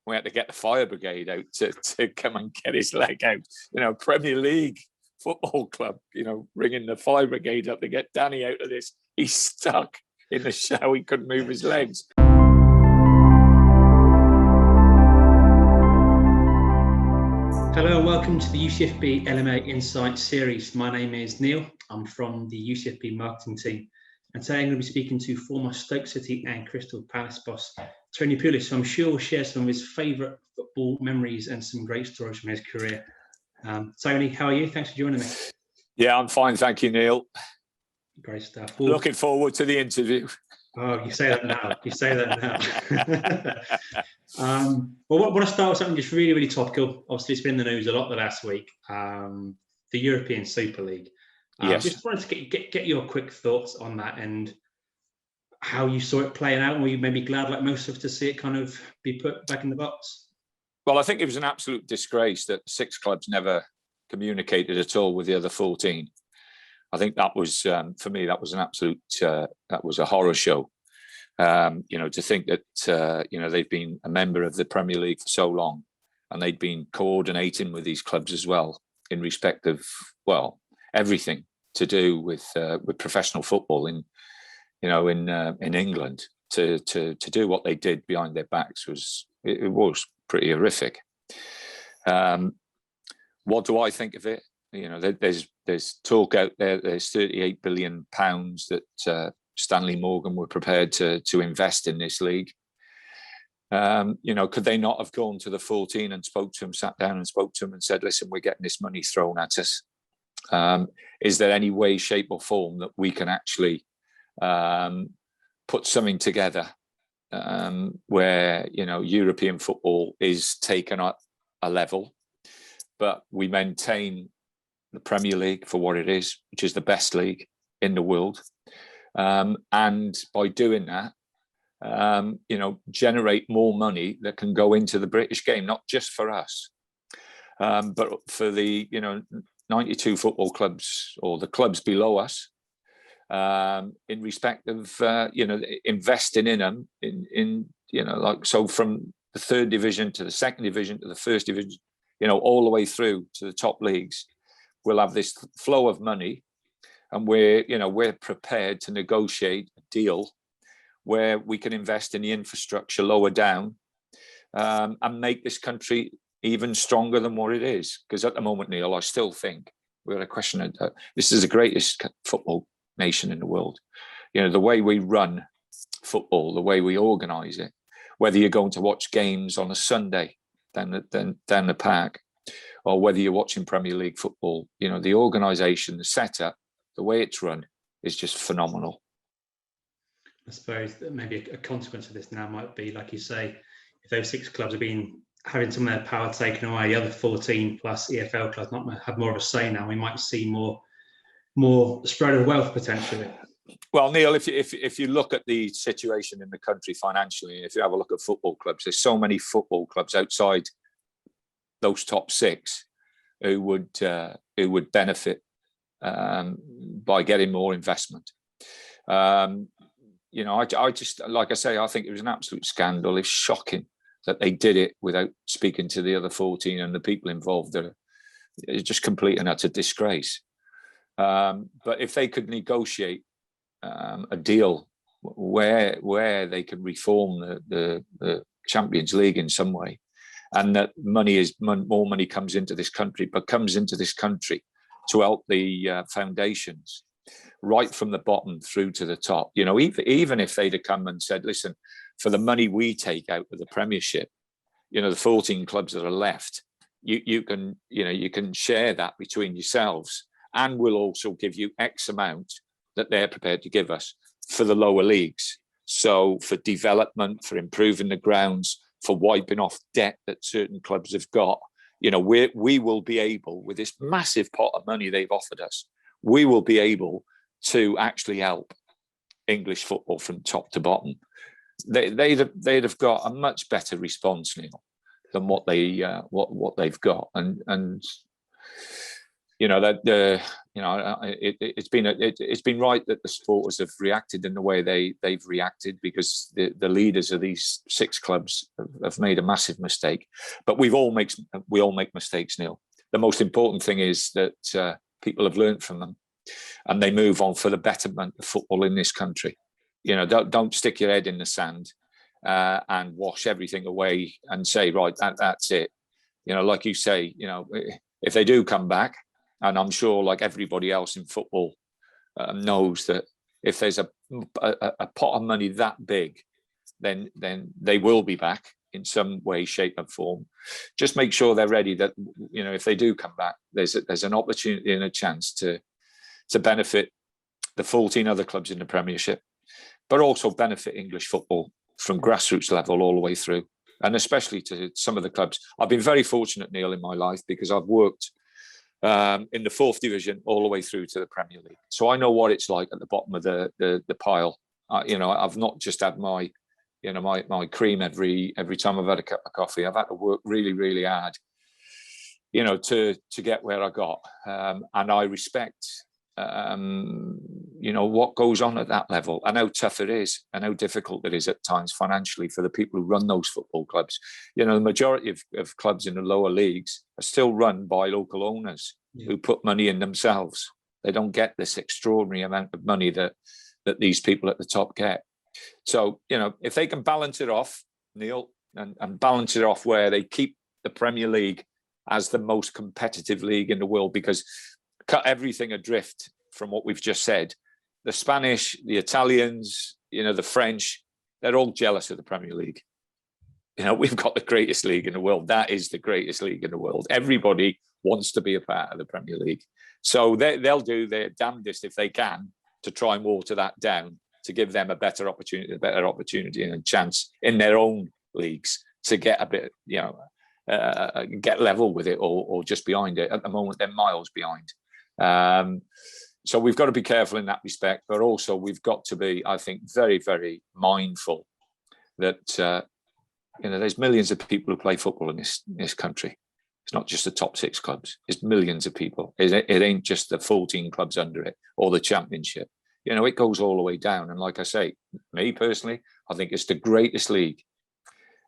We had to get the fire brigade out to come and get his leg out. Premier League football club, ringing the fire brigade up to get Danny out of this. He's stuck in the shower. He couldn't move his legs. Hello and welcome to the UCFB LMA Insight Series. My name is Neil. I'm from the UCFB marketing team. And today I'm going to be speaking to former Stoke City and Crystal Palace boss, Tony Pulis, who I'm sure will share some of his favourite football memories and some great stories from his career. Tony, how are you? Thanks for joining me. Yeah, I'm fine. Thank you, Neil. Great stuff. Well, looking forward to the interview. Oh, you say that now. You say that now. Well, I want to start with something just really, really topical. Obviously, it's been in the news a lot the last week. The European Super League. Yes. Just wanted to get your quick thoughts on that and how you saw it playing out. And were you maybe glad, like most of us, to see it kind of be put back in the box? Well, I think it was an absolute disgrace that 6 clubs never communicated at all with the other 14. I think that was, for me, that was an absolute, that was a horror show. To think that, they've been a member of the Premier League for so long and they'd been coordinating with these clubs as well in respect of, well, everything to do with professional football in England to do what they did behind their backs was pretty horrific. What do I think of it? There's talk out there. There's £38 billion that Stanley Morgan were prepared to invest in this league. Could they not have gone to the 14 and sat down and spoke to them and said, listen, we're getting this money thrown at us. Is there any way, shape or form that we can actually put something together where, European football is taken up a level, but we maintain the Premier League for what it is, which is the best league in the world. And by doing that, generate more money that can go into the British game, not just for us, but for the, 92 football clubs or the clubs below us, in respect of, investing in them so from the 3rd division to the 2nd division to the 1st division, all the way through to the top leagues, we'll have this flow of money and we're prepared to negotiate a deal where we can invest in the infrastructure lower down, and make this country even stronger than what it is. Because at the moment, Neil, I still think we're a question of this is the greatest football nation in the world. The way we run football, the way we organise it, whether you're going to watch games on a Sunday down the park, or whether you're watching Premier League football, the organisation, the setup, the way it's run is just phenomenal. I suppose that maybe a consequence of this now might be, like you say, if those 6 clubs have been having some of their power taken away, the other 14 plus EFL clubs might have more of a say now. We might see more spread of wealth potentially. Well, Neil, if you look at the situation in the country financially, if you have a look at football clubs, there's so many football clubs outside those top 6 who would benefit by getting more investment. I just, like I say, I think it was an absolute scandal. It's shocking that they did it without speaking to the other 14 and the people involved. It's just complete and utter disgrace. But if they could negotiate a deal where they could reform the Champions League in some way, and that more money comes into this country, but comes into this country to help the foundations right from the bottom through to the top. Even if they'd have come and said, listen, for the money we take out of the Premiership, the 14 clubs that are left, you can share that between yourselves, and we'll also give you X amount that they're prepared to give us for the lower leagues. So for development, for improving the grounds, for wiping off debt that certain clubs have got, we will be able, with this massive pot of money they've offered us, we will be able to actually help English football from top to bottom. They'd have got a much better response, Neil, than what they've got, and it's been right that the supporters have reacted in the way they've reacted, because the leaders of these 6 clubs have made a massive mistake. But we all make mistakes, Neil. The most important thing is that people have learned from them, and they move on for the betterment of football in this country. Don't stick your head in the sand and wash everything away and say, right, that's it. Like you say, if they do come back, and I'm sure, like everybody else in football, knows that if there's a pot of money that big, then they will be back in some way, shape, and form. Just make sure they're ready. That if they do come back, there's an opportunity and a chance to benefit the 14 other clubs in the Premiership, but also benefit English football from grassroots level all the way through, and especially to some of the clubs. I've been very fortunate, Neil, in my life, because I've worked in the 4th division all the way through to the Premier League. So I know what it's like at the bottom of the pile. I've not just had my cream every time I've had a cup of coffee. I've had to work really, really hard, to get where I got. And I respect, what goes on at that level, and how tough it is, and how difficult it is at times financially for the people who run those football clubs. The majority of clubs in the lower leagues are still run by local owners who put money in themselves. They don't get this extraordinary amount of money that these people at the top get. So, if they can balance it off, Neil, and balance it off where they keep the Premier League as the most competitive league in the world, because cut everything adrift from what we've just said. The Spanish, the Italians, the French, they're all jealous of the Premier League. We've got the greatest league in the world. That is the greatest league in the world. Everybody wants to be a part of the Premier League. So they'll do their damnedest if they can to try and water that down, to give them a better opportunity and a chance in their own leagues to get a bit, get level with it, or just behind it. At the moment, they're miles behind. So we've got to be careful in that respect, but also we've got to be, I think, very, very mindful that there's millions of people who play football in this country. It's not just the top 6 clubs; it's millions of people. It ain't just the 14 clubs under it or the Championship. It goes all the way down. And like I say, me personally, I think it's the greatest league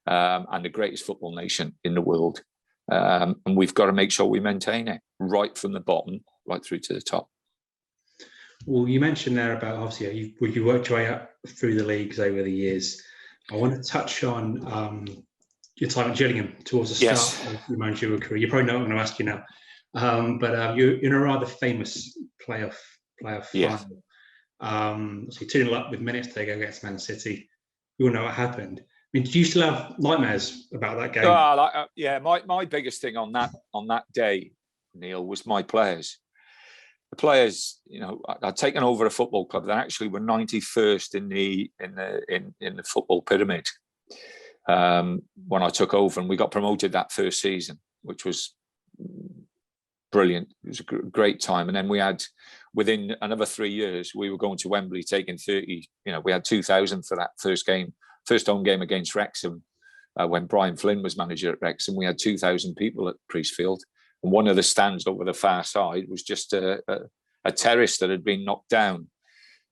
and the greatest football nation in the world. And we've got to make sure we maintain it right from the bottom right through to the top. Well, you mentioned there about, obviously, you worked your way up through the leagues over the years. I want to touch on your time at Gillingham towards the start of your managerial career. You probably know what I'm going to ask you now. But you're in a rather famous playoff final. So 2-0 up with minutes to go against Man City. We all know what happened. I mean, did you still have nightmares about that game? My biggest thing on that day, Neil, was my players. The players, I'd taken over a football club that actually were 91st in the football pyramid when I took over, and we got promoted that first season, which was brilliant. It was a great time. And then we had, within another 3 years, we were going to Wembley, taking 30. We had 2,000 for that first home game against Wrexham. When Brian Flynn was manager at Wrexham, we had 2,000 people at Priestfield. And one of the stands over the far side was just a terrace that had been knocked down.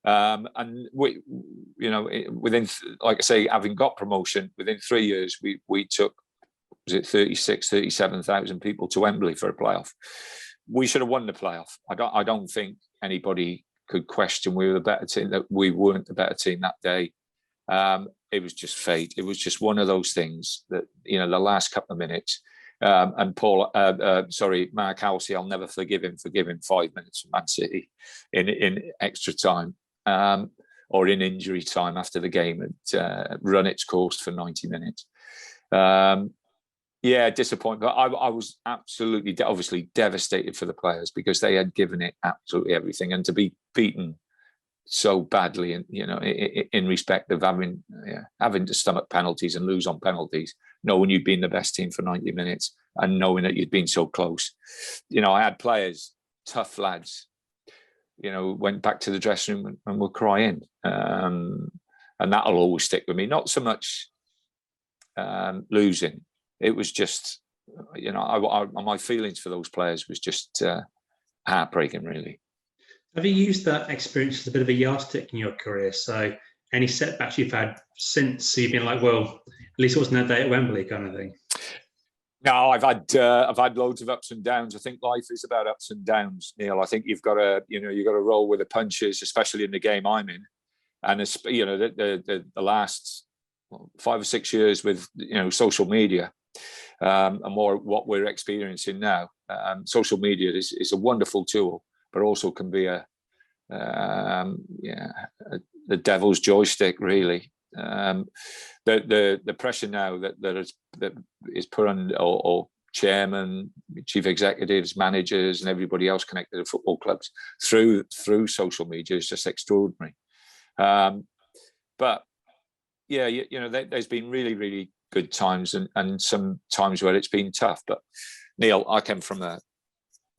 And we, within, like I say, having got promotion, within 3 years, we took, was it 37,000 people to Wembley for a playoff. We should have won the playoff. I don't think anybody could question we were the better team, that we weren't the better team that day. It was just fate. It was just one of those things that, the last couple of minutes, and Mark Halsey, I'll never forgive him for giving 5 minutes from Man City in extra time, or in injury time after the game, and run its course for 90 minutes. Disappointed. But I was absolutely, obviously devastated for the players, because they had given it absolutely everything, and to be beaten so badly, and in respect of having to stomach penalties and lose on penalties, knowing you'd been the best team for 90 minutes and knowing that you'd been so close. I had players, tough lads, went back to the dressing room and were crying, and that'll always stick with me. Not so much losing. It was just, my feelings for those players was just heartbreaking, really. Have you used that experience as a bit of a yardstick in your career? So any setbacks you've had since, you've been like, well, at least it wasn't that day at Wembley kind of thing? No, I've had loads of ups and downs. I think life is about ups and downs, Neil. I think you've got to roll with the punches, especially in the game I'm in. And it's, the last 5 or 6 years with social media, and more what we're experiencing now. Social media is a wonderful tool, but also can be the devil's joystick, really. The pressure now that is put on or chairman, chief executives, managers, and everybody else connected to football clubs through social media is just extraordinary. But yeah, there's been really, really good times and some times where it's been tough. But Neil, I came from a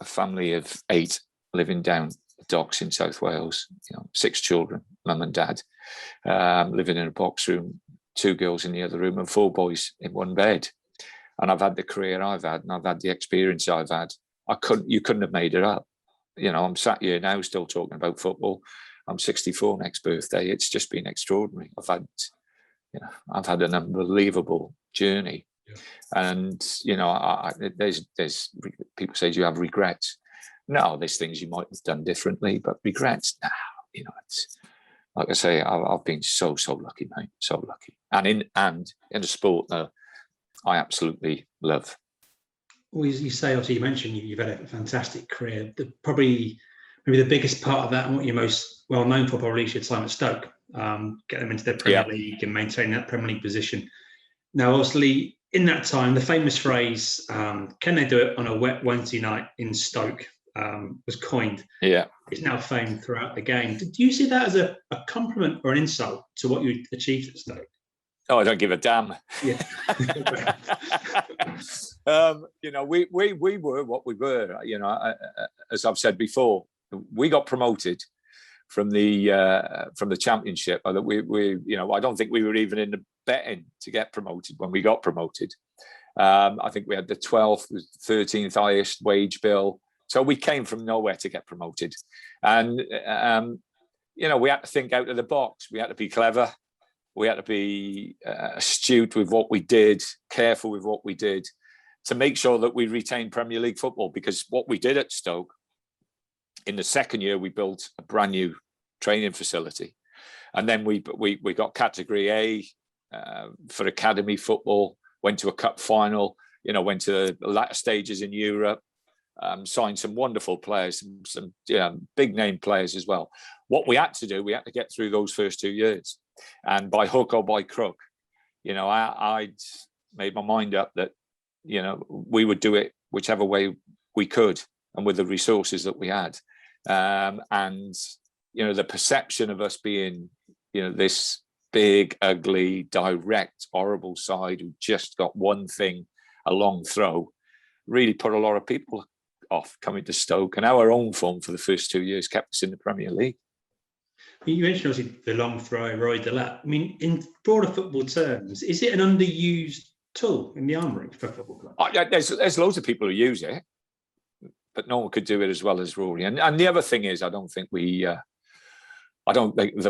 family of 8 living down the docks in South Wales. 6 children, mum and dad, living in a box room, 2 girls in the other room, and 4 boys in one bed. And I've had the career I've had, and I've had the experience I've had. You couldn't have made it up. I'm sat here now still talking about football. I'm 64 next birthday. It's just been extraordinary. I've had an unbelievable journey. Yeah. And there's people say, do you have regrets? No, there's things you might have done differently, but regrets, no. It's like I say, I've been so lucky, mate, so lucky. And in a sport that I absolutely love. Well, you say, obviously, you mentioned you've had a fantastic career. Maybe the biggest part of that, and what you're most well known for, probably, is your time at Stoke. Get them into the Premier League and maintain that Premier League position. Now, obviously, in that time, the famous phrase, can they do it on a wet Wednesday night in Stoke, was coined. Yeah. It's now famed throughout the game. Do you see that as a compliment or an insult to what you achieved at Stoke? Oh, I don't give a damn. Yeah. We were what we were. As I've said before, we got promoted from the championship. I don't think we were even in the betting to get promoted when we got promoted. I think we had the 12th, 13th highest wage bill. So we came from nowhere to get promoted. And, we had to think out of the box. We had to be clever. We had to be astute with what we did, careful with what we did, to make sure that we retained Premier League football. Because what we did at Stoke, in the second year, we built a brand new training facility. And then we got Category A for academy football, went to a cup final, went to the latter stages in Europe, signed some wonderful players, some big name players as well. What we had to do, we had to get through those first 2 years. And by hook or by crook, I'd made my mind up that, we would do it whichever way we could and with the resources that we had. The perception of us being, this big, ugly, direct, horrible side who just got one thing, a long throw, really put a lot of people off coming to Stoke. And our own form for the first 2 years kept us in the Premier League. You mentioned, obviously, the long throw, Roy Delap. I mean, in broader football terms, is it an underused tool in the armoury for football clubs? There's loads of people who use it, but no one could do it as well as Rory. And the other thing is, I don't think the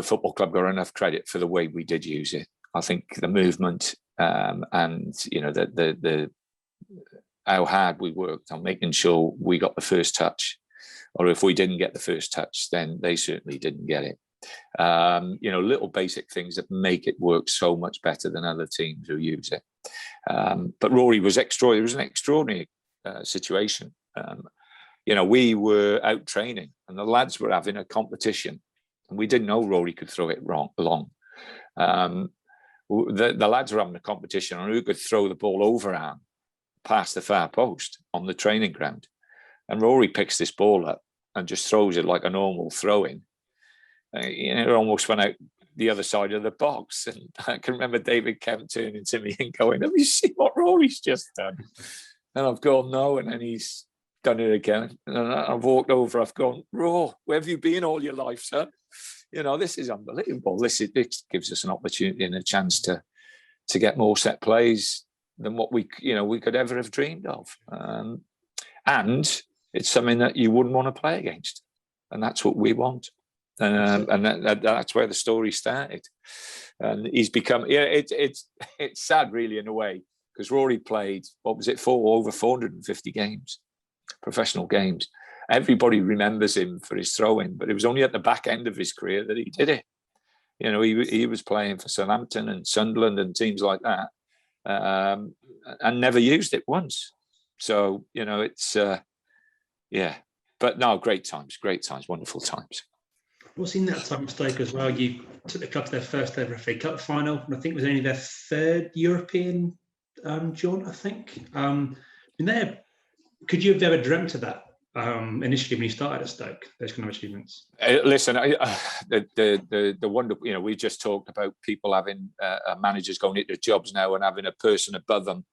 football club got enough credit for the way we did use it. I think the movement and how hard we worked on making sure we got the first touch, or if we didn't get the first touch, then they certainly didn't get it. Little basic things that make it work so much better than other teams who use it. But Rory was extraordinary. It was an extraordinary situation. We were out training and the lads were having a competition and we didn't know Rory could throw it long. The lads were having a competition on who could throw the ball overhand past the far post on the training ground. And Rory picks this ball up and just throws it like a normal throw-in. It almost went out the other side of the box. And I can remember David Kemp turning to me and going, "Have you seen what Rory's just done?" And I've gone, "No." And then he's done it again. And I've walked over, I've gone, "Ro, where have you been all your life, son? This is unbelievable. This gives us an opportunity and a chance to get more set plays than what we could ever have dreamed of." And it's something that you wouldn't want to play against, and that's what we want. And that's where the story started. And he's become, it's sad really in a way, because Rory played, what was it, over 450 games, professional games. Everybody remembers him for his throwing, but it was only at the back end of his career that he did it. You know, he was playing for Southampton and Sunderland and teams like that, and never used it once. So, you know, it's, but no, great times, wonderful times. Well, in that time at Stoke as well, you took the club to their first ever FA Cup final, and I think it was only their third European jaunt, I think. Could you have ever dreamt of that initially when you started at Stoke, those kind of achievements? Listen, the wonder, you know, we just talked about people having managers going into jobs now and having a person above them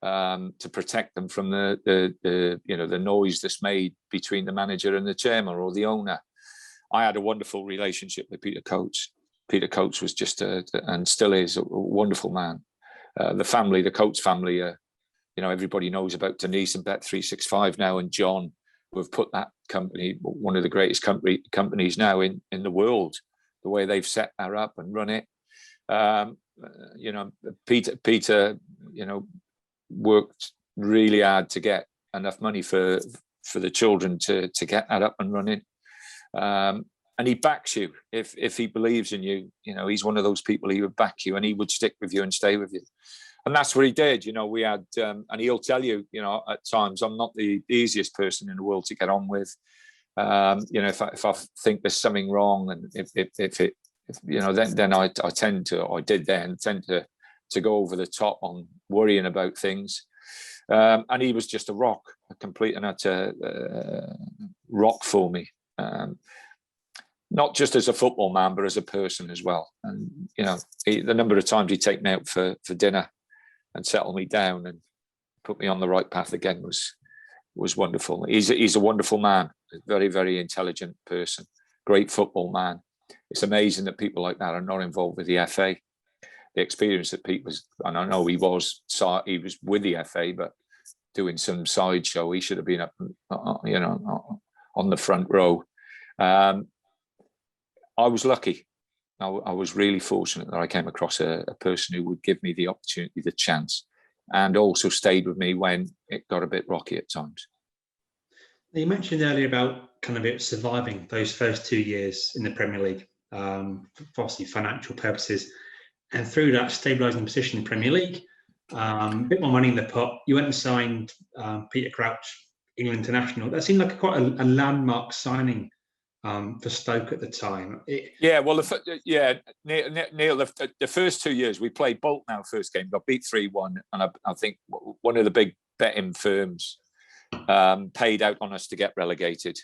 to protect them from the noise that's made between the manager and the chairman or the owner. I had a wonderful relationship with Peter Coates. Peter Coates was just and still is a wonderful man. The Coates family, everybody knows about Denise and Bet365 now, and John, who have put that company, one of the greatest companies now in the world, the way they've set that up and run it. Peter, worked really hard to get enough money for the children to get that up and running. And he backs you if he believes in you. You know, he's one of those people, he would back you and he would stick with you and stay with you. And that's what he did. You know, we had, and he'll tell you, you know, at times I'm not the easiest person in the world to get on with. If I think there's something wrong, and then I tend to go over the top on worrying about things. And he was just a complete and utter rock for me. Not just as a football man, but as a person as well. And, you know, the number of times he'd take me out for dinner and settle me down and put me on the right path again was wonderful. He's a wonderful man, a very, very intelligent person, great football man. It's amazing that people like that are not involved with the FA. The experience that Pete was, and I know he was with the FA, but doing some sideshow, he should have been up, on the front row. I was lucky. I was really fortunate that I came across a person who would give me the opportunity, the chance, and also stayed with me when it got a bit rocky at times. You mentioned earlier about kind of it surviving those first 2 years in the Premier League, for obviously financial purposes, and through that stabilising position in the Premier League, a bit more money in the pot. You went and signed Peter Crouch, England international. That seemed like quite a landmark signing for Stoke at the time. Neil, the first 2 years we played Bolton our first game, got beat 3-1, and I think one of the big betting firms paid out on us to get relegated,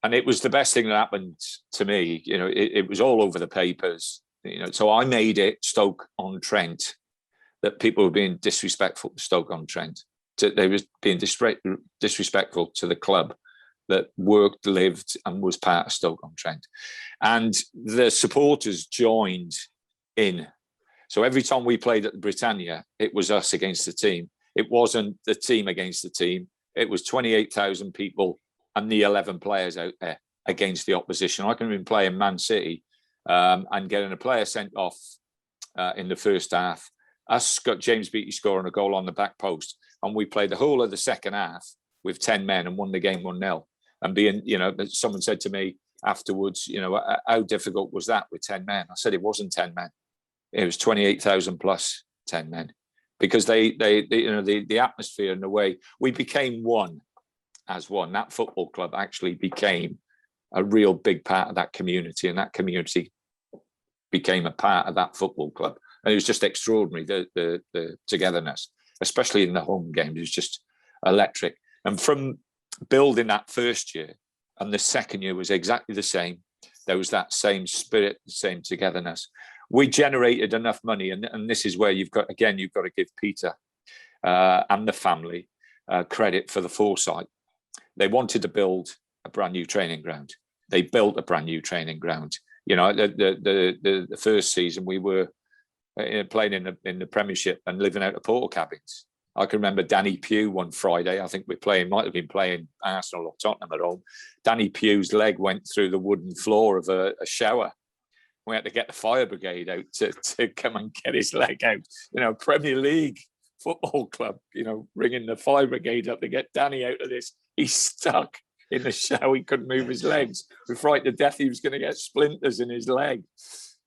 and it was the best thing that happened to me. You know, it was all over the papers. You know, so I made it Stoke-on-Trent that people were being disrespectful to Stoke-on-Trent. They were being disrespectful to the club that worked, lived, and was part of Stoke-on-Trent. And the supporters joined in. So every time we played at the Britannia, it was us against the team. It wasn't the team against the team. It was 28,000 people and the 11 players out there against the opposition. I can remember playing Man City and getting a player sent off in the first half. Us got James Beattie scoring a goal on the back post, and we played the whole of the second half with 10 men and won the game 1-0. And being, you know, someone said to me afterwards, you know, how difficult was that with 10 men? I said it wasn't 10 men. It was 28,000 plus 10 men, because the atmosphere and the way we became one as one. That football club actually became a real big part of that community, and that community became a part of that football club. And it was just extraordinary, the togetherness, especially in the home games. It was just electric. And from building that first year, and the second year was exactly the same. There was that same spirit, the same togetherness. We generated enough money, and this is where you've got to give Peter and the family credit for the foresight. They wanted to build a brand new training ground. They built a brand new training ground. You know, the first season we were playing in the Premiership and living out of portal cabins. I can remember Danny Pugh one Friday. I think might have been playing Arsenal or Tottenham at home. Danny Pugh's leg went through the wooden floor of a shower. We had to get the fire brigade out to come and get his leg out. You know, Premier League football club, you know, ringing the fire brigade up to get Danny out of this. He's stuck in the shower. He couldn't move his legs. We're frightened to death he was going to get splinters in his leg.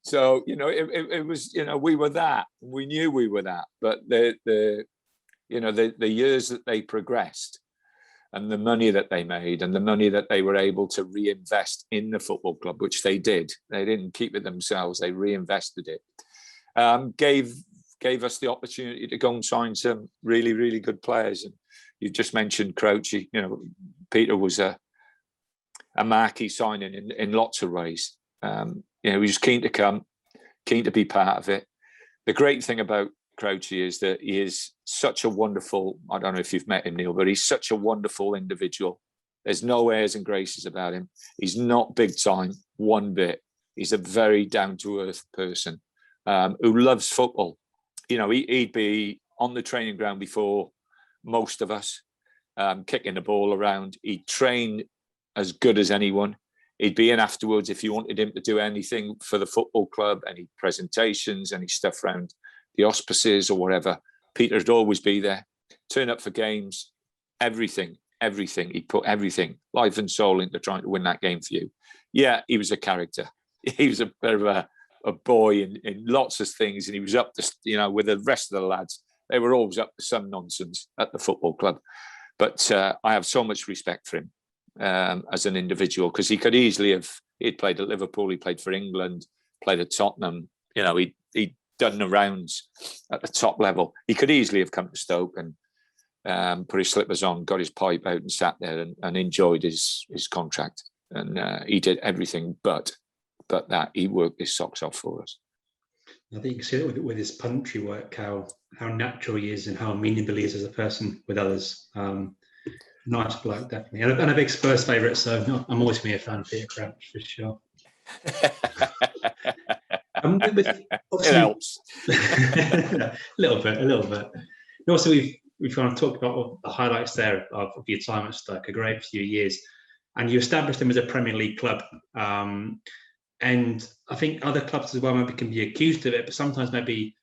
So, you know, it was, you know, we were that. We knew we were that. But the years that they progressed and the money that they made and the money that they were able to reinvest in the football club, which they did. They didn't keep it themselves. They reinvested it. Gave us the opportunity to go and sign some really, really good players. And you just mentioned Croce. You know, Peter was a marquee signing in lots of ways. You know, he was keen to come, keen to be part of it. The great thing about Croce is that he is such a wonderful, I don't know if you've met him, Neil, but he's such a wonderful individual. There's no airs and graces about him. He's not big time one bit. He's a very down-to-earth person who loves football. You know, he'd be on the training ground before most of us, kicking the ball around. He'd train as good as anyone. He'd be in afterwards if you wanted him to do anything for the football club, any presentations, any stuff around the auspices or whatever. Peter would always be there, turn up for games, everything. He'd put everything, life and soul, into trying to win that game for you. Yeah, he was a character. He was a bit of a boy in lots of things, and he was up to, you know, with the rest of the lads. They were always up to some nonsense at the football club. But I have so much respect for him as an individual, because he could easily have, he'd played at Liverpool, he played for England, played at Tottenham, you know, he'd done the rounds at the top level. He could easily have come to Stoke and put his slippers on, got his pipe out and sat there and enjoyed his contract. And he did everything but that. He worked his socks off for us. I think you can see it with his punditry work, how natural he is and how amenable he is as a person with others. Nice bloke, definitely. And a big Spurs favourite, so I'm always going to be a fan of Peter Crouch, for sure. It helps. a little bit. Also, we've kind of talked about the highlights there of your time at Stoke, a great few years, and you established them as a Premier League club. And I think other clubs as well maybe can be accused of it, but sometimes maybe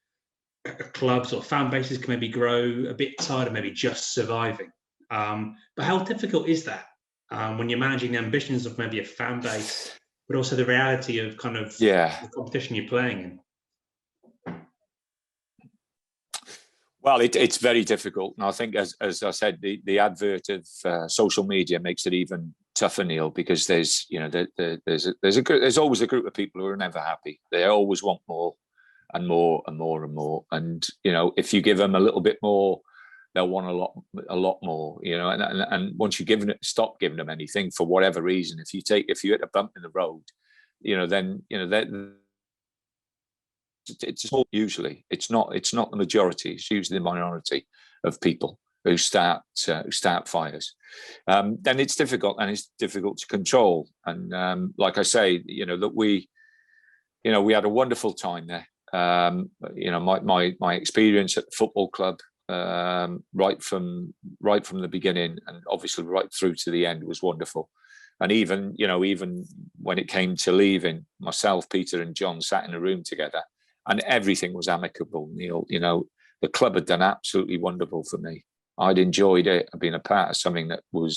clubs or fan bases can maybe grow a bit tired of maybe just surviving. But how difficult is that when you're managing the ambitions of maybe a fan base, but also the reality of kind of the competition you're playing in? Well, it's very difficult. And I think, as I said, the advert of social media makes it even tougher, Neil, because there's always a group of people who are never happy. They always want more and more and more and more. And, you know, if you give them a little bit more, they'll want a lot more, you know, and once you stop giving them anything for whatever reason, if you hit a bump in the road, you know, then, you know, that it's usually, it's not the majority, it's usually the minority of people who start fires. Then it's difficult, and it's difficult to control. And like I say, you know, that we had a wonderful time there. You know, my experience at the football club, right from the beginning and obviously right through to the end, was wonderful. And even when it came to leaving, myself, Peter and John sat in a room together and everything was amicable, Neil. You know, the club had done absolutely wonderful for me. I'd enjoyed it. I've been a part of something that will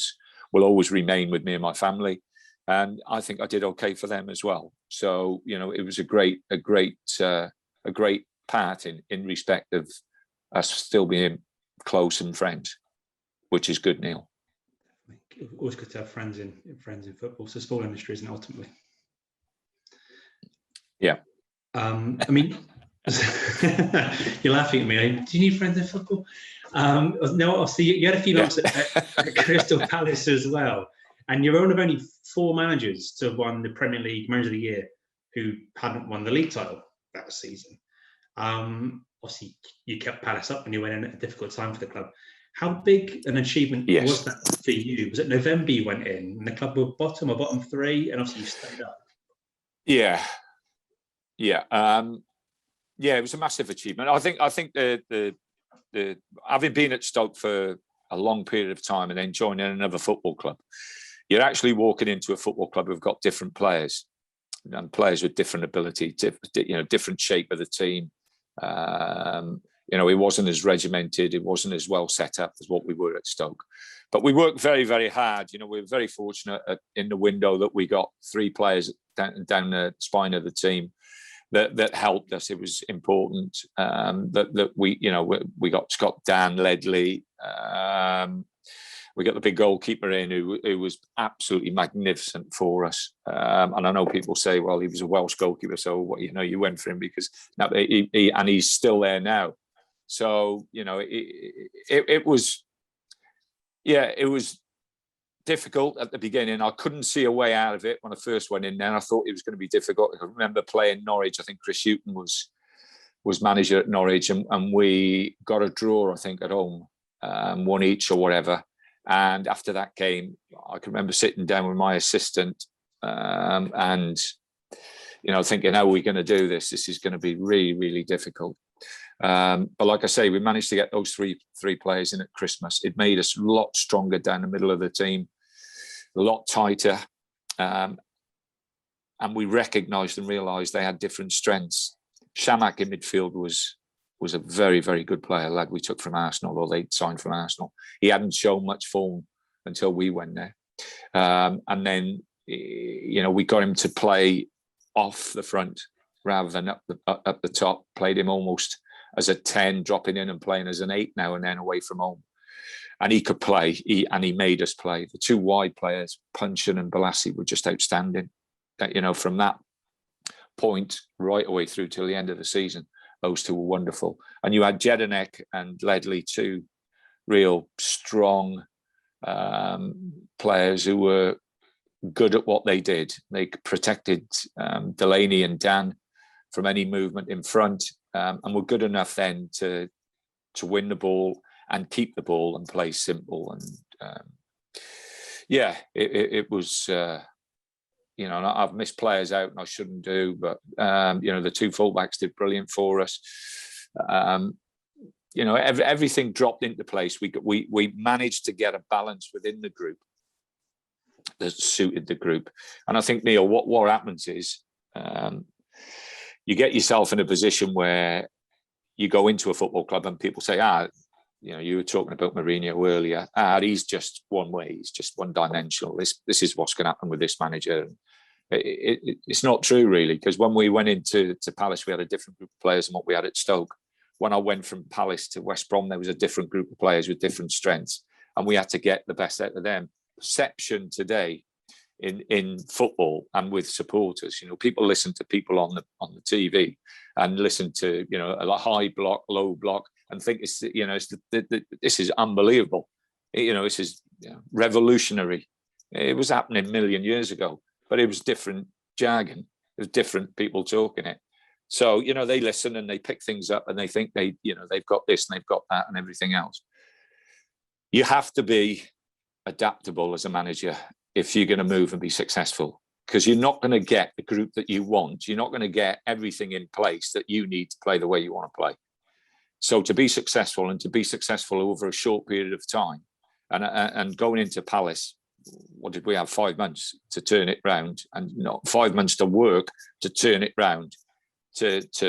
always remain with me and my family. And I think I did okay for them as well. So, you know, it was a great part in respect of us still being close and friends, which is good, Neil. Always good to have friends in football. It's a sport industry, isn't it, ultimately? Yeah. I mean, you're laughing at me. Do you need friends in football? No, obviously you had a few months at Crystal Palace as well, and you're one of only 4 managers to have won the Premier League Manager of the Year who hadn't won the league title that season. Obviously, you kept Palace up when you went in at a difficult time for the club. How big an achievement was that for you? Was it November you went in and the club were bottom 3, and obviously you stayed up? Yeah. It was a massive achievement. I think the having been at Stoke for a long period of time and then joining another football club, you're actually walking into a football club who've got different players and players with different ability, different shape of the team. It wasn't as regimented, it wasn't as well set up as what we were at Stoke. But we worked very, very hard. We were very fortunate in the window that we got 3 players down the spine of the team that helped us. It was important that we got Scott Dan Ledley. We got the big goalkeeper in who was absolutely magnificent for us. And I know people say, well, he was a Welsh goalkeeper, so you went for him because now and he's still there now. So it was difficult at the beginning. I couldn't see a way out of it when I first went in there. I thought it was going to be difficult. I remember playing Norwich. I think Chris Hughton was manager at Norwich, and we got a draw, I think, at home, 1 each or whatever. And after that game, I can remember sitting down with my assistant and thinking, how are we going to do this? This is going to be really, really difficult. But like I say, we managed to get those three players in at Christmas. It made us a lot stronger down the middle of the team, a lot tighter. And we recognised and realised they had different strengths. Shamak in midfield was a very, very good player, lad we took from Arsenal, or they signed from Arsenal. He hadn't shown much form until we went there. And then, we got him to play off the front rather than up the top, played him almost as a 10, dropping in and playing as an 8 now and then away from home. And he could play, and he made us play. The 2 wide players, Punchin and Balassi, were just outstanding. From that point right away through till the end of the season, those 2 were wonderful. And you had Jedinek and Ledley, 2 real strong players who were good at what they did. They protected Delaney and Dan from any movement in front, and were good enough then to win the ball and keep the ball and play simple. And it was. And I've missed players out, and I shouldn't do, but the 2 fullbacks did brilliant for us. Everything dropped into place. We managed to get a balance within the group that suited the group. And I think, Neil, what happens is you get yourself in a position where you go into a football club and people say, you were talking about Mourinho earlier. He's just one way. He's just one-dimensional. This is what's going to happen with this manager. It's not true, really, because when we went into Palace, we had a different group of players than what we had at Stoke. When I went from Palace to West Brom, there was a different group of players with different strengths, and we had to get the best out of them. Perception today in football and with supporters, people listen to people on the TV and listen to a high block, low block, and think this is unbelievable. This is revolutionary. It was happening a million years ago, but it was different jargon. It was different people talking it. So they listen and they pick things up and they think they've got this and they've got that and everything else. You have to be adaptable as a manager if you're going to move and be successful, because you're not going to get the group that you want. You're not going to get everything in place that you need to play the way you want to play. So to be successful, and to be successful over a short period of time, and going into Palace, what did we have? 5 months to turn it round, and not 5 months to work to turn it round. It's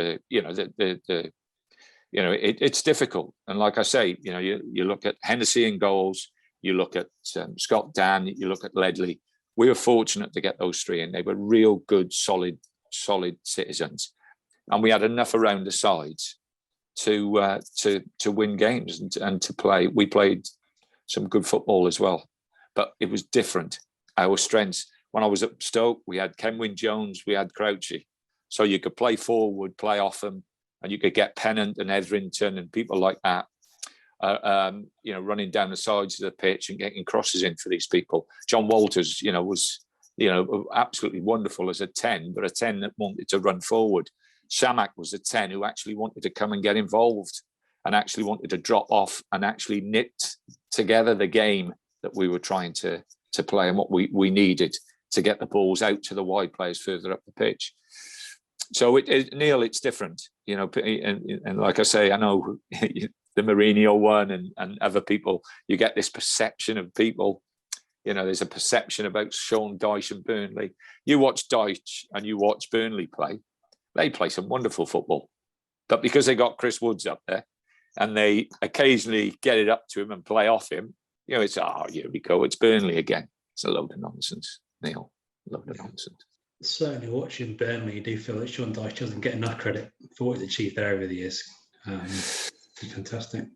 difficult. And like I say, you look at Hennessy in goals, you look at Scott Dan, you look at Ledley. We were fortunate to get those 3 in. They were real good, solid citizens, and we had enough around the sides to win games and to play. We played some good football as well, but it was different. Our strengths. When I was at Stoke, we had Kenwyn Jones, we had Crouchy, so you could play forward, play off them, and you could get Pennant and Etherington and people like that, running down the sides of the pitch and getting crosses in for these people. John Walters, was absolutely wonderful as a 10, but a 10 that wanted to run forward. Shamak was a 10 who actually wanted to come and get involved and actually wanted to drop off and actually knit together the game that we were trying to play and what we needed to get the balls out to the wide players further up the pitch. So Neil, it's different, and like I say, I know the Mourinho one and other people, you get this perception of people. There's a perception about Sean Dyche and Burnley. You watch Dyche and you watch Burnley play. They play some wonderful football. But because they got Chris Woods up there and they occasionally get it up to him and play off him, it's, here we go, it's Burnley again. It's a load of nonsense, Neil. A load of nonsense. Certainly watching Burnley, you do feel that Sean Dyche doesn't get enough credit for what he's achieved there over the years. Fantastic.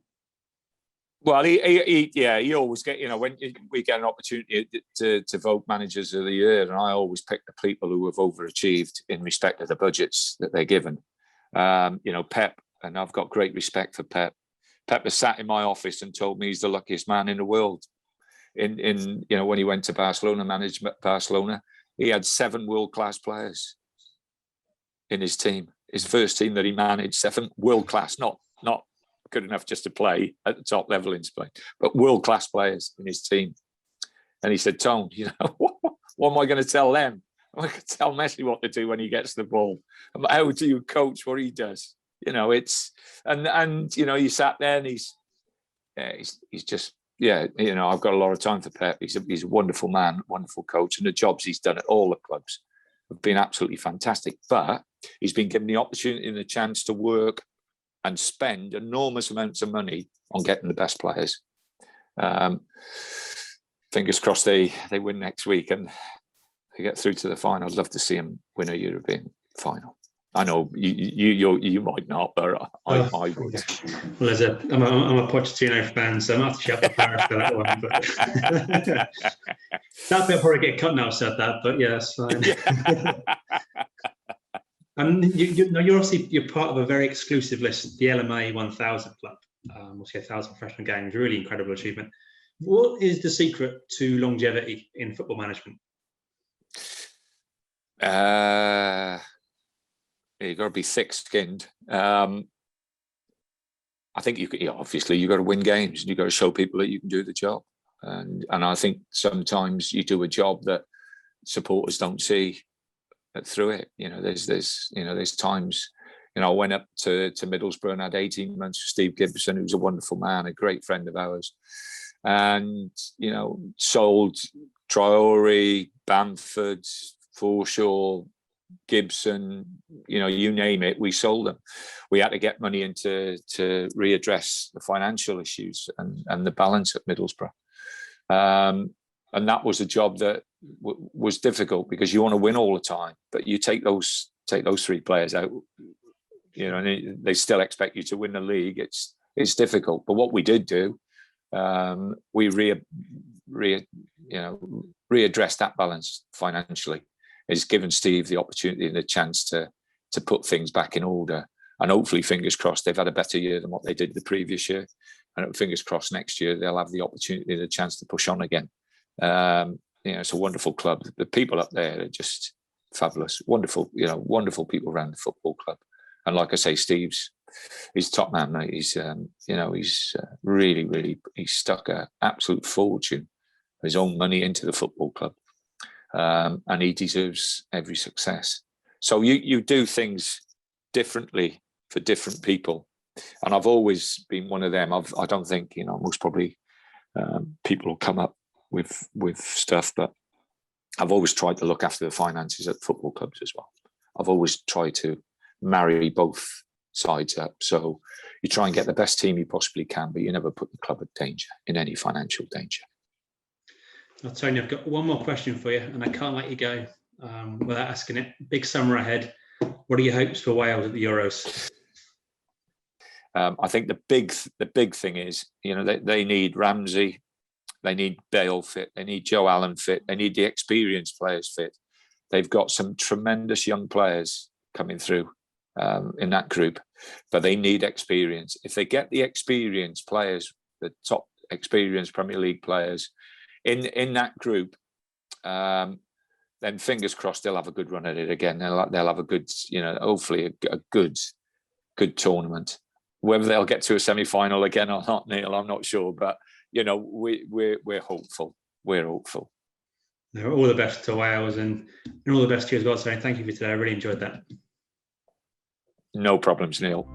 Well, he always get, when we get an opportunity to vote managers of the year, and I always pick the people who have overachieved in respect of the budgets that they're given. Pep, and I've got great respect for Pep. Pep has sat in my office and told me he's the luckiest man in the world. When he went to Barcelona, managed Barcelona, he had 7 world-class players in his team. His first team that he managed, 7 world-class, not good enough just to play at the top level in Spain, but world-class players in his team. And he said, Tone, what am I going to tell them? I'm going to tell Messi what to do when he gets the ball. How do you coach what he does? He sat there and he's just, I've got a lot of time for Pep. He's a wonderful man, wonderful coach, and the jobs he's done at all the clubs have been absolutely fantastic. But he's been given the opportunity and the chance to work and spend enormous amounts of money on getting the best players. Fingers crossed they win next week and they get through to the final. I'd love to see him win a European final. I know you might not, but I would. Well, I'm a Pochettino fan, so I'm going to have to shut up Paris for that one. But that bit probably get cut now. I've said that, but yeah, that's fine. And you're part of a very exclusive list, the LMA 1000 Club. Obviously, 1,000 professional games, really incredible achievement. What is the secret to longevity in football management? You've got to be thick-skinned. I think obviously you've got to win games and you've got to show people that you can do the job. And I think sometimes you do a job that supporters don't see through it. There's times, I went up to Middlesbrough and had 18 months with Steve Gibson, who's a wonderful man, a great friend of ours. And, sold Traore, Bamford, Forshaw, Gibson, you name it, we sold them. We had to get money in to readdress the financial issues and the balance at Middlesbrough. And that was a job that was difficult because you want to win all the time, but you take those 3 players out, and they still expect you to win the league. It's difficult. But what we did do, we readdressed that balance financially. It's given Steve the opportunity and the chance to put things back in order. And hopefully, fingers crossed, they've had a better year than what they did the previous year. And fingers crossed, next year they'll have the opportunity and the chance to push on again. It's a wonderful club. The people up there are just fabulous. Wonderful, wonderful people around the football club. And like I say, Steve's top man, mate. He's really, really, he's stuck an absolute fortune, his own money into the football club. And he deserves every success. So you do things differently for different people. And I've always been one of them. I don't think, most probably people will come up with stuff, but I've always tried to look after the finances at football clubs as well. I've always tried to marry both sides up. So you try and get the best team you possibly can, but you never put the club in any financial danger. Now, Tony, I've got one more question for you, and I can't let you go without asking it. Big summer ahead. What are your hopes for Wales at the Euros? I think the big thing is, they need Ramsey, they need Bale fit, they need Joe Allen fit, they need the experienced players fit. They've got some tremendous young players coming through in that group, but they need experience. If they get the experienced players, the top experienced Premier League players in that group, then fingers crossed they'll have a good run at it again. They'll have a good, hopefully a good tournament. Whether they'll get to a semi-final again or not, Neil, I'm not sure. But we're hopeful. We're hopeful. All the best to Wales and all the best to you as well. So thank you for today. I really enjoyed that. No problems, Neil.